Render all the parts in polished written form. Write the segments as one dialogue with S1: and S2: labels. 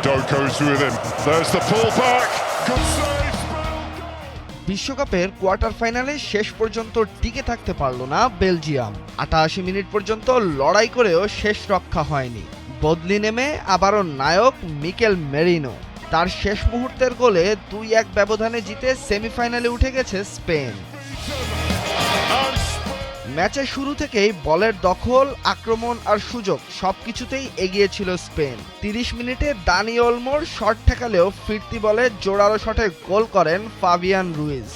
S1: Doko's with him. There's the pullback. Good save.
S2: বিশ্বকাপের quarter ফাইনালে শেষ পর্যন্ত টিকে থাকতে পারল না বেলজিয়াম। ৮৮ মিনিট পর্যন্ত লড়াই করেও শেষ রক্ষা হয়নি। বদলি নেমে আবারও নায়ক মিকেল মেরিনো। তার শেষ মুহূর্তের গোলে ২-১ ব্যবধানে জিতে সেমিফাইনালে উঠে গেছে স্পেন। ম্যাচের শুরু থেকেই বলের দখল, আক্রমণ আর সুযোগ সবকিছুতেই এগিয়ে ছিল স্পেন। ৩০ মিনিটে দানি ওলমোর শট ঠেকালেও ফিরতি বলে জোরালো শটে গোল করেন ফাবিয়ান রুইজ।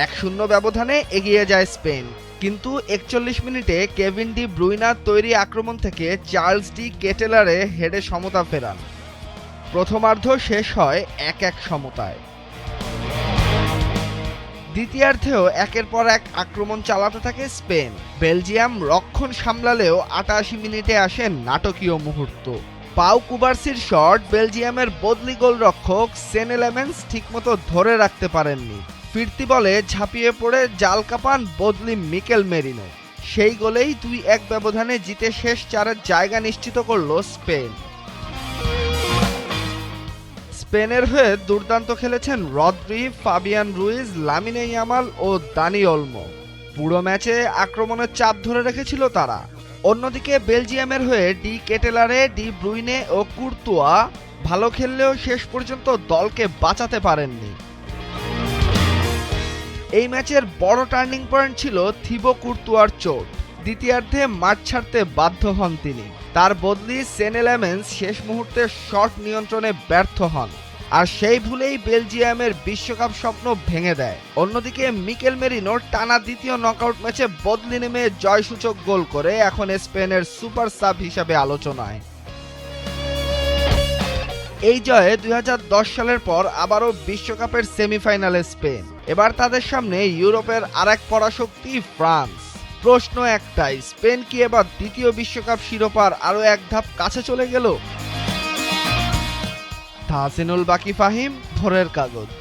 S2: ১-০ ব্যবধানে এগিয়ে যায় স্পেন, কিন্তু ৪১ মিনিটে কেভিন ডি ব্রুইনার তৈরি আক্রমণ থেকে চার্লস ডি কেটেলারে হেডে সমতা ফেরান। প্রথমার্ধ শেষ হয় ১-১ সমতায়। দ্বিতীয়ার্ধেও একের পর এক আক্রমণ চালাতে থাকে স্পেন। বেলজিয়াম রক্ষণ সামলালেও ৮৮ মিনিটে আসে নাটকীয় মুহূর্ত। পাউ কুবার্সির শট বেলজিয়ামের বদলি গোলরক্ষক সেনে লেমেন্স ঠিকমতো ধরে রাখতে পারেননি। ফিরতি বলে ঝাঁপিয়ে পড়ে জাল কাপান বদলি মিকেল মেরিনো। সেই গোলেই ২-১ ব্যবধানে জিতে শেষ চারের জায়গা নিশ্চিত করল স্পেন। স্পেনের হয়ে দুর্দান্ত খেলেছেন Rodri, Fabian Ruiz, Lamine Yamal ও দানি ওলমো। পুরো ম্যাচে আক্রমণের চাপ ধরে রেখেছিল তারা। অন্যদিকে বেলজিয়ামের হয়ে ডি কেটেলারে, ডি ব্রুইনে ও কুর্তুয়া ভালো খেললেও শেষ পর্যন্ত দলকে বাঁচাতে পারেননি। এই ম্যাচের বড় টার্নিং পয়েন্ট ছিল থিবো কুর্তুয়ার চোট। দ্বিতীয়ার্ধে মাঠ ছাড়তে বাধ্য হন তিনি। তার বদলি সেনে লেমেন্স শেষ মুহূর্তে শট নিয়ন্ত্রণে ব্যর্থ হন, আর সেই ভুলেই বেলজিয়ামের বিশ্বকাপ স্বপ্ন ভেঙে দেয়। অন্যদিকে মিকেল মেরিনোর টানা দ্বিতীয় নকআউট ম্যাচে বদলি নেমে জয়সূচক গোল করে এখন স্পেনের সুপার সাব হিসাবে আলোচনায়। এই জয়ে ২০১০ সালের পর আবারও বিশ্বকাপের সেমিফাইনালে স্পেন। এবার তাদের সামনে ইউরোপের আরেক পরাশক্তি ফ্রান্স। প্রশ্ন একটাই, স্পেন কি এবার দ্বিতীয় বিশ্বকাপ শিরোপার আরও এক ধাপ কাছে চলে গেল? তাহসিনুল বাকি ফাহিম, ভোরের কাগজ।